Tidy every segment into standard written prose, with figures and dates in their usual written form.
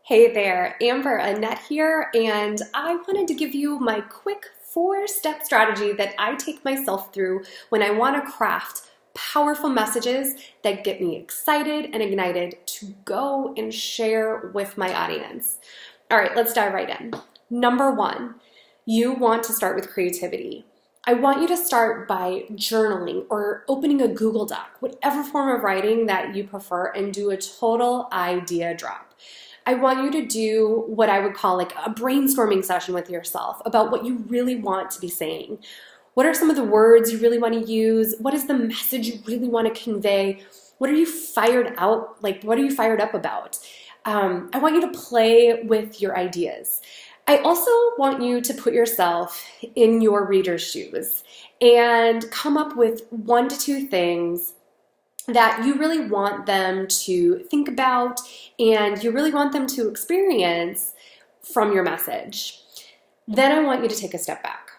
Hey there, Amber Annette here, and I wanted to give you my quick 4-step strategy that I take myself through when I want to craft powerful messages that get me excited and ignited to go and share with my audience. All right, let's dive right in. Number 1, you want to start with creativity. I want you to start by journaling or opening a Google Doc, whatever form of writing that you prefer, and do a total idea drop. I want you to do what I would call like a brainstorming session with yourself about what you really want to be saying. What are some of the words you really want to use? What is the message you really want to convey? What are you fired up about? I want you to play with your ideas. I also want you to put yourself in your reader's shoes and come up with 1 to 2 things that you really want them to think about and you really want them to experience from your message. Then I want you to take a step back.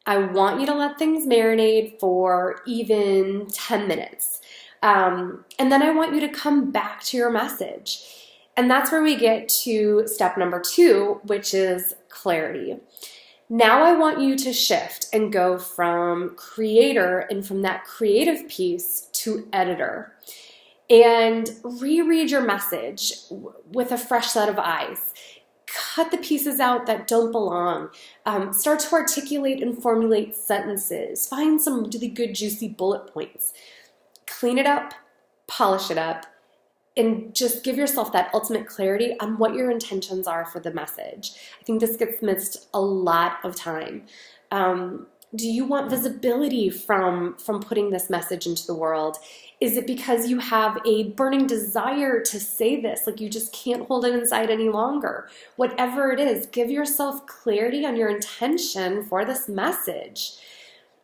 I want you to let things marinate for even 10 minutes. And then I want you to come back to your message. And that's where we get to step number 2, which is clarity. Now I want you to shift and go from creator and from that creative piece to editor and reread your message with a fresh set of eyes. Cut the pieces out that don't belong. Start to articulate and formulate sentences. Find some really good juicy bullet points. Clean it up, polish it up, and just give yourself that ultimate clarity on what your intentions are for the message. I think this gets missed a lot of time. Do you want visibility from putting this message into the world? Is it because you have a burning desire to say this, like you just can't hold it inside any longer? Whatever it is, give yourself clarity on your intention for this message.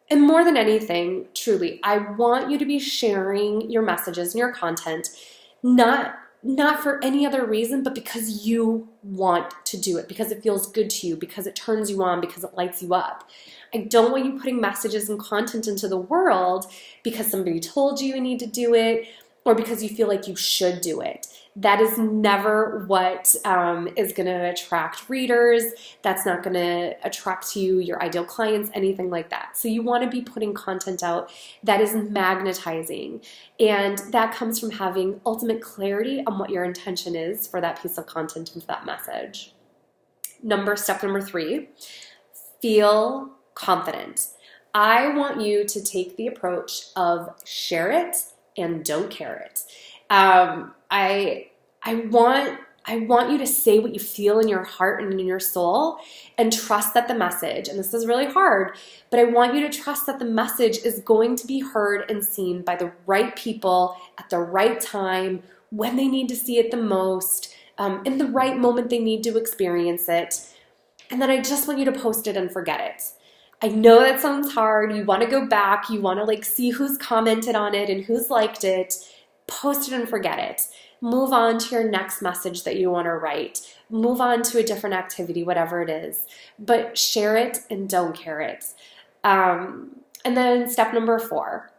And more than anything, truly, I want you to be sharing your messages and your content not for any other reason, but because you want to do it, because it feels good to you, because it turns you on, because it lights you up. I don't want you putting messages and content into the world because somebody told you need to do it or because you feel like you should do it. That is never what is going to attract readers. That's not going to attract you, your ideal clients, anything like that. So you want to be putting content out that is magnetizing. And that comes from having ultimate clarity on what your intention is for that piece of content and for that message. Step number 3, feel confident. I want you to take the approach of share it and don't care it. I want you to say what you feel in your heart and in your soul and trust that the message, and this is really hard, but I want you to trust that the message is going to be heard and seen by the right people at the right time, when they need to see it the most, in the right moment they need to experience it. And then I just want you to post it and forget it. I know that sounds hard. You want to go back. You want to see who's commented on it and who's liked it. Post it and forget it. Move on to your next message that you want to write. Move on to a different activity, whatever it is. But share it and don't care it. And then step number 4,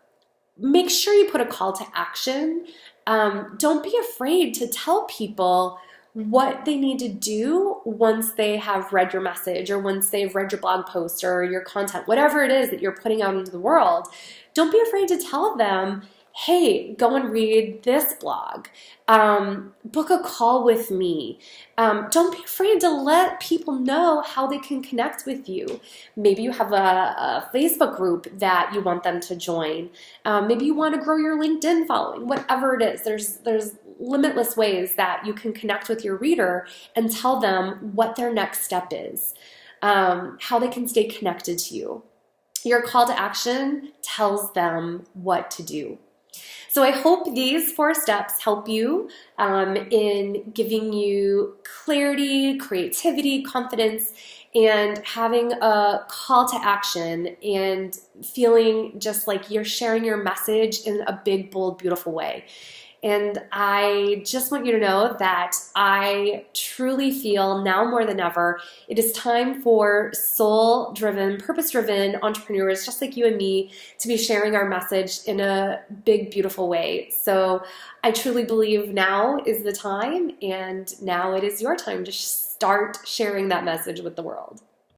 make sure you put a call to action. Don't be afraid to tell people what they need to do once they have read your message or once they've read your blog post or your content, whatever it is that you're putting out into the world. Don't be afraid to tell them, hey, go and read this blog. Book a call with me. Don't be afraid to let people know how they can connect with you. Maybe you have a Facebook group that you want them to join. Maybe you want to grow your LinkedIn following. Whatever it is, there's limitless ways that you can connect with your reader and tell them what their next step is, how they can stay connected to you. Your call to action tells them what to do. So I hope these 4 steps help you in giving you clarity, creativity, confidence, and having a call to action and feeling just like you're sharing your message in a big, bold, beautiful way. And I just want you to know that I truly feel now more than ever, it is time for soul-driven, purpose-driven entrepreneurs just like you and me to be sharing our message in a big, beautiful way. So I truly believe now is the time, and now it is your time to start sharing that message with the world.